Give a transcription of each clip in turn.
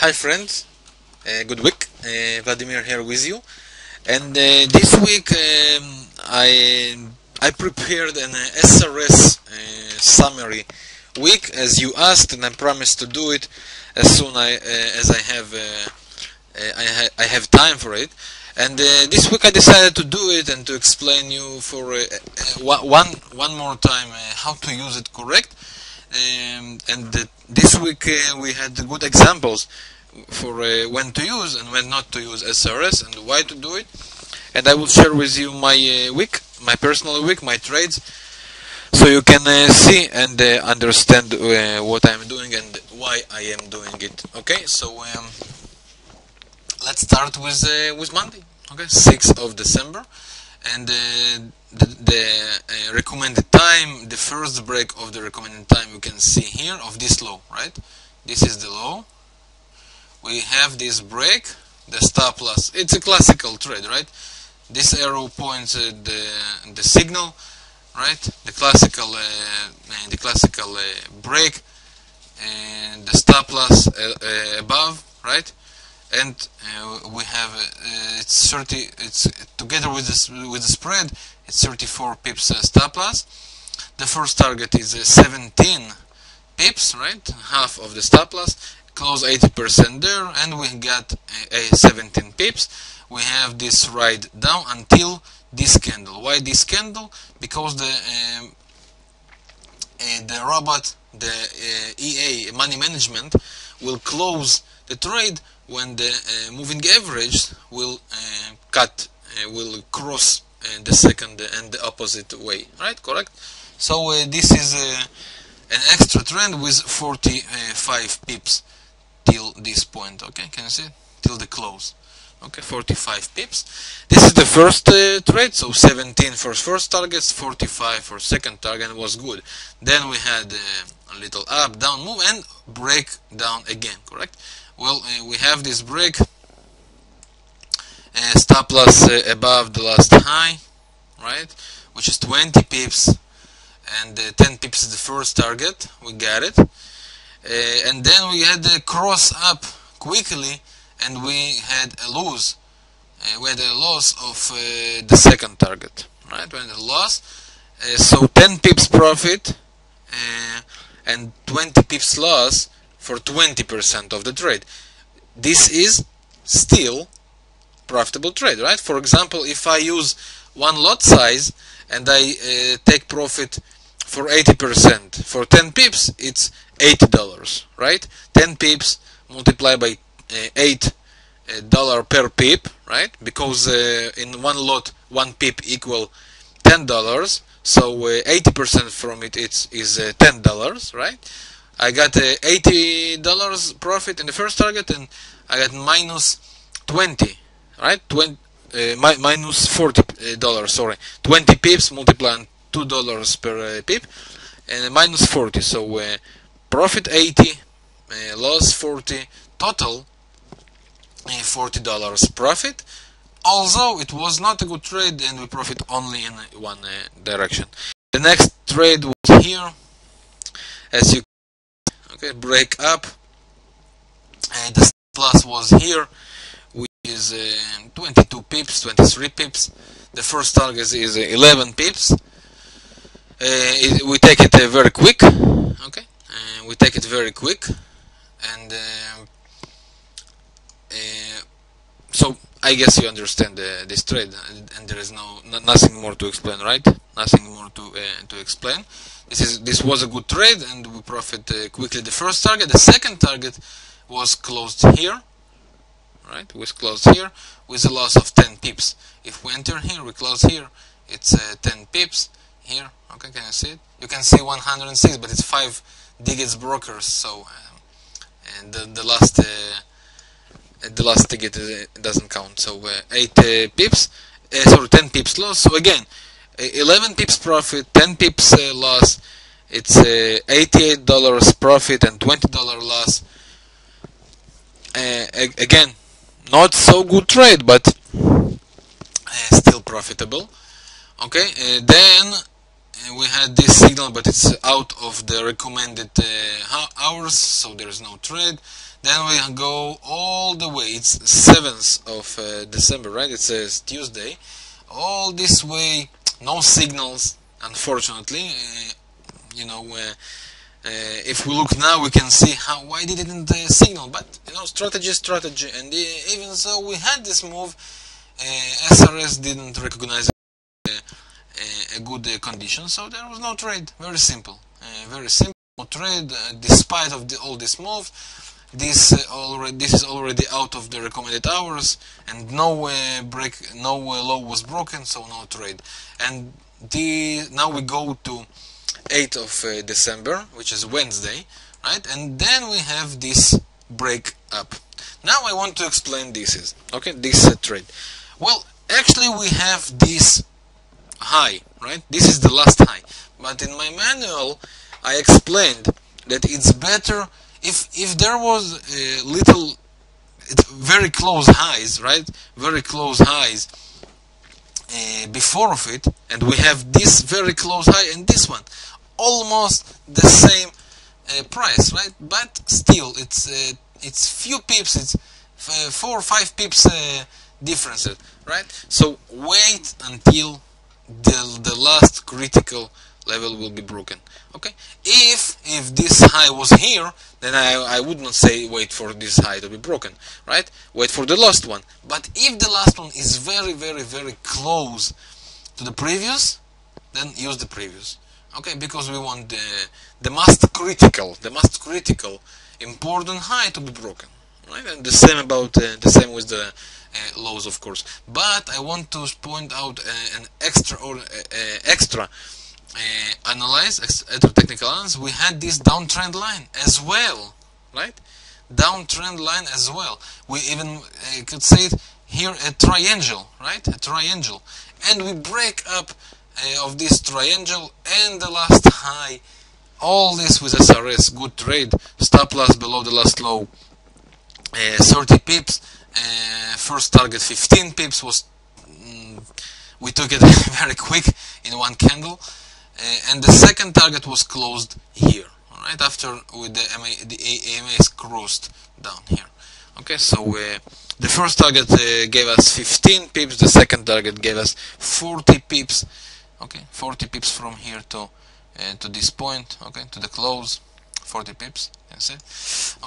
Hi friends, good week. Vladimir here with you, and this week I prepared an SRS summary week as you asked, and I promised to do it as soon as I have time for it. And this week I decided to do it and to explain you for one more time how to use it correct. This week we had good examples for when to use and when not to use SRS and why to do it. And I will share with you my week, my personal week, my trades, so you can see and understand what I am doing and why I am doing it. Okay, so let's start with Monday. Okay, 6th of December, and the recommended time, the first break of the recommended time you can see here of this low, right? This is the low. We have this break, the stop loss. It's a classical trade, right? This arrow points the signal, right? The classical break, and the stop loss above, right? And we have it's 30. It's together with the spread. It's 34 pips stop loss. The first target is 17 pips, right? Half of the stop loss. Close 80% there, and we got 17 pips. We have this ride down until this candle. Why this candle? Because the robot, the EA money management, will close the trade when the moving average will will cross the second and the opposite way, right? Correct. So this is an extra trend with 45 pips till this point. Okay, can you see it? Till the close. Okay, 45 pips. This is the first trade, so 17 for first targets, 45 for second target was good. Then we had a little up, down move, and break down again, correct? Well, we have this break, stop loss above the last high, right? Which is 20 pips, and 10 pips is the first target. We got it. And then we had a cross up quickly, and we had a lose. We had a loss of the second target, right? We had a loss. So 10 pips profit and 20 pips loss for 20% of the trade. This is still profitable trade, right? For example, if I use one lot size and I take profit for 80%, for 10 pips, it's $80, right? 10 pips multiplied by $8 per pip, right? Because in one lot, 1 pip equal $10, so 80% from it is $10, right? I got $80 profit in the first target, and I got minus 20, right? Minus $40, sorry. 20 pips multiplied $2 per pip, and minus 40. So profit 80, loss 40, total $40 profit. Although it was not a good trade, and we profit only in one direction. The next trade was here, as you okay, break up, and the plus was here, which is 22 pips, 23 pips. The first target is 11 pips. We take it very quick, okay? We take it very quick, and so I guess you understand this trade, and there is nothing more to explain, right? Nothing more to explain. This was a good trade, and we profit quickly. The first target, the second target was closed here, right? Was closed here with a loss of 10 pips. If we enter here, we close here, it's 10 pips here. Okay, can you see it? You can see 106, but it's 5 digits brokers. So and the last ticket doesn't count. So 8 pips, sorry, 10 pips loss. So again, 11 pips profit, 10 pips loss. It's $88 profit and $20 loss. Again, not so good trade, but still profitable. Okay, then we had this signal, but it's out of the recommended hours, so there is no trade. then we go all the way. It's 7th of December, right? It says Tuesday. All this way, no signals, unfortunately. If we look now, we can see why they didn't signal. But strategy is strategy, and even though we had this move, SRS didn't recognize a good condition, so there was no trade. Very simple, no trade despite of all this move. This is already out of the recommended hours, and no low was broken, so no trade. And now we go to 8th of December, which is Wednesday, right? And then we have this break up. Now I want to explain this trade. Well, actually we have this high, right? This is the last high, but in my manual I explained that it's better if there was very close highs, right? Very close highs before of it, and we have this very close high and this one, almost the same price, right? But still, it's few pips, it's 4 or 5 pips differences, right? So wait until the last critical level will be broken. Okay, if this high was here, then I would not say wait for this high to be broken, right? Wait for the last one. But if the last one is very, very, very close to the previous, then use the previous. Okay, because we want the most critical important high to be broken, right? And the same with the lows, of course. But I want to point out an extra technical analysis. We had this downtrend line as well, right? Downtrend line as well. We even could say it here, a triangle, right? A triangle, and we break up of this triangle and the last high. All this with SRS, good trade. Stop loss below the last low, 30 pips. First target 15 pips was. We took it very quick in one candle. And the second target was closed here, right after with the EMA is crossed down here. Okay, so the first target gave us 15 pips, the second target gave us 40 pips. Okay, 40 pips from here to this point. Okay, to the close, 40 pips. You see?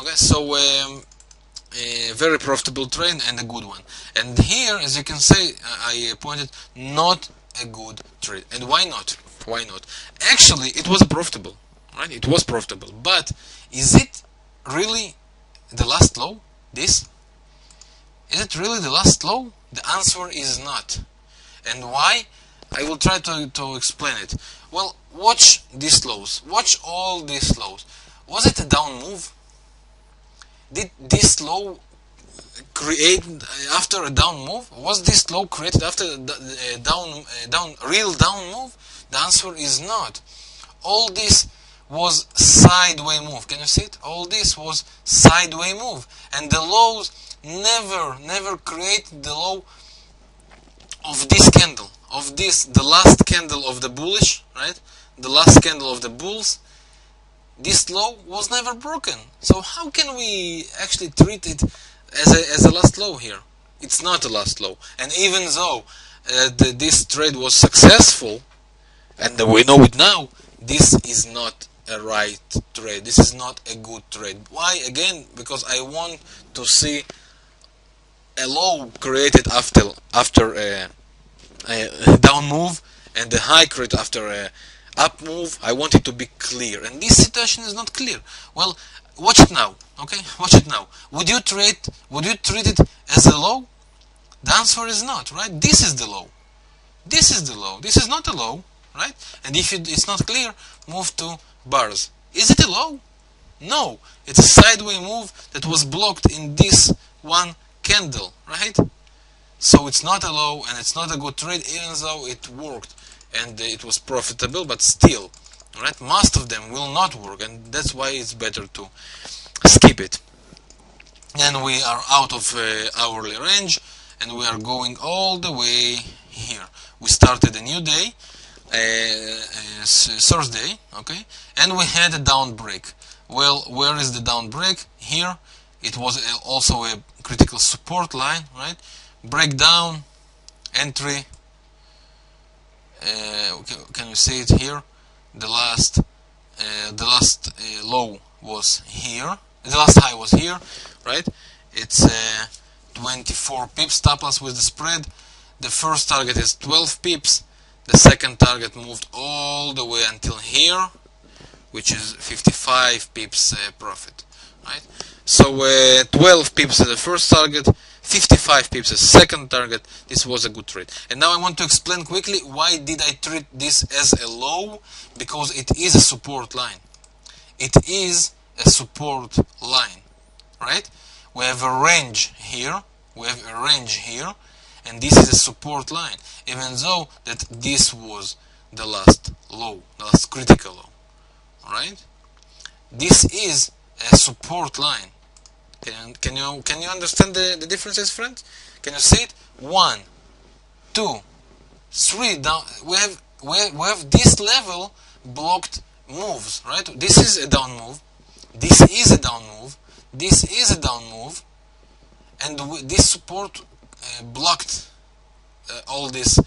Okay, so a very profitable trade and a good one. And here, as you can see, I pointed not a good trade. And why not? Why not? Actually, it was profitable, right? It was profitable. But is it really the last low? Is it really the last low? The answer is not. And why? I will try to explain it. Well, watch these lows. Watch all these lows. Was it a down move? Did this low create after a down move? Was this low created after a real down move? The answer is not. All this was sideway move. Can you see it? All this was sideway move, and the lows never created the low of this candle, the last candle of the bullish, right? The last candle of the bulls. This low was never broken. So how can we actually treat it as a last low here? It's not a last low, and even though this trade was successful, and we know it now, this is not a right trade. This is not a good trade. Why? Again, because I want to see a low created after a down move and a high created after a up move. I want it to be clear, and this situation is not clear. Well, watch it now. Okay, watch it now. Would you treat it as a low? The answer is not, right? This is the low. This is the low. This is not a low, right? And if it's not clear, move to bars. Is it a low? No, it's a sideway move that was blocked in this one candle, right? So it's not a low and it's not a good trade, even though it worked and it was profitable, but still, right? Most of them will not work, and that's why it's better to skip it. And we are out of hourly range, and we are going all the way here. We started a new day, Thursday, okay, and we had a down break. Well, where is the down break? Here. it was also a critical support line, right? Breakdown, entry, can you see it here? The last low was here, the last high was here, right? It's 24 pips stop loss with the spread. The first target is 12 pips. The second target moved all the way until here, which is 55 pips profit, right? So 12 pips at the first target, 55 pips as second target. This was a good trade. And now I want to explain quickly why did I treat this as a low, because it is a support line. It is a support line, right? We have a range here, and this is a support line, even though that this was the last low, the last critical low, right? This is a support line. Can you understand the differences, friends? Can you see it? 1, 2, 3 down. We have this level blocked moves, right? This is a down move. This is a down move. This is a down move, and this support blocked all this.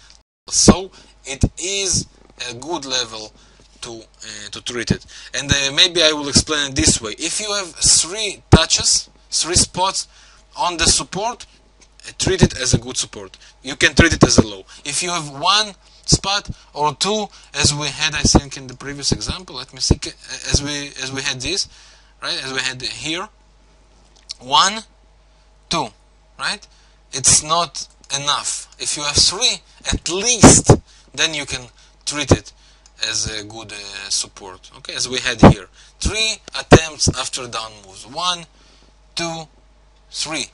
So it is a good level to treat it. And maybe I will explain it this way. If you have 3 touches, 3 spots on the support, treat it as a good support. You can treat it as a low. If you have 1 spot or 2, as we had, I think, in the previous example, let me see, as we had this, right? As we had here, 1, 2, right? It's not enough. If you have 3 at least, then you can treat it as a good support, okay? As we had here, 3 attempts after down moves, 1, 2, 3,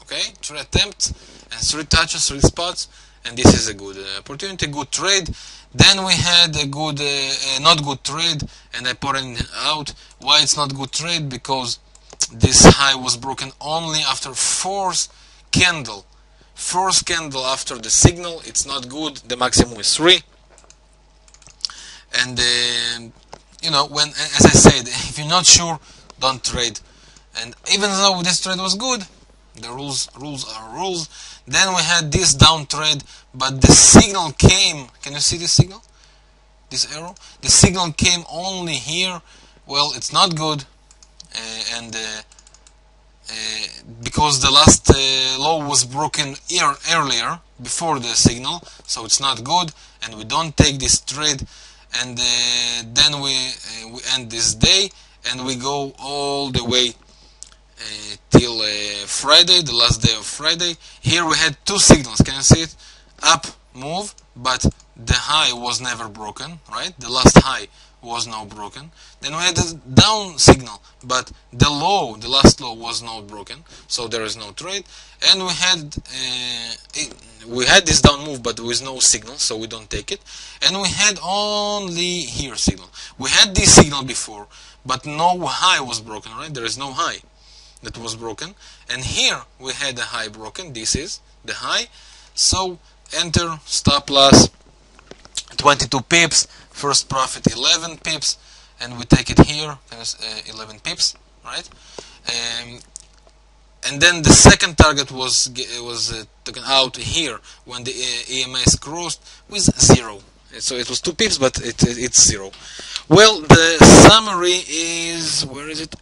okay? 3 attempts and 3 touches, 3 spots, and this is a good opportunity, good trade. Then we had a good, not good trade, and I pointed out why it's not good trade, because this high was broken only after fourth candle after the signal. It's not good. The maximum is 3. And you know, when, as I said, if you're not sure, don't trade. And even though this trade was good, the rules are rules. Then we had this down trade, but the signal came. Can you see this signal? This arrow? The signal came only here. Well, it's not good. And because the last low was broken earlier before the signal, so it's not good, and we don't take this trade. And then we end this day, and we go all the way till Friday, the last day of Friday. Here we had 2 signals. Can you see it? Up move, but the high was never broken, right? The last high was not broken. Then we had a down signal, but the last low was not broken, so there is no trade. And we had this down move, but with no signal, so we don't take it. And we had only here signal. We had this signal before, but no high was broken, right? There is no high that was broken. And here we had a high broken. This is the high. So enter, stop loss 22 pips, first profit 11 pips, and we take it here, 11 pips, right? And then the second target was taken out here when the EMS crossed with 0. So it was 2 pips, but it's 0. Well, the summary is, where is it?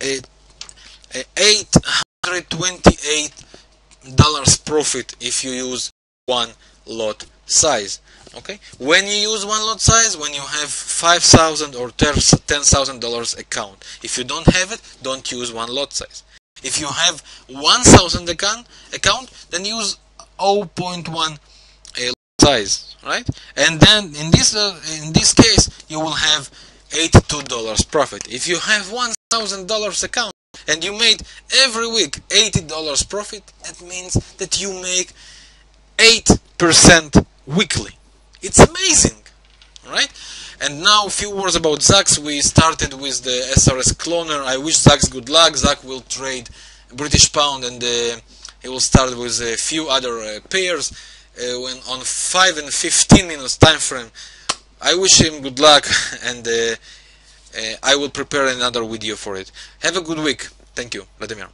$828 profit if you use 1 lot size. Okay, when you use 1 lot size, when you have $5,000 or $10,000 account. If you don't have it, don't use 1 lot size. If you have 1,000 account, then use 0.1 lot size, right? And then in this case, you will have $82 profit. If you have $1,000 account and you made every week $80 profit, that means that you make 8% weekly. It's amazing, right? And now a few words about Zax. We started with the SRS cloner. I wish Zax good luck. Zax will trade British pound, and he will start with a few other pairs when on 5 and 15 minutes time frame. I wish him good luck, and I will prepare another video for it. Have a good week. Thank you, Vladimir.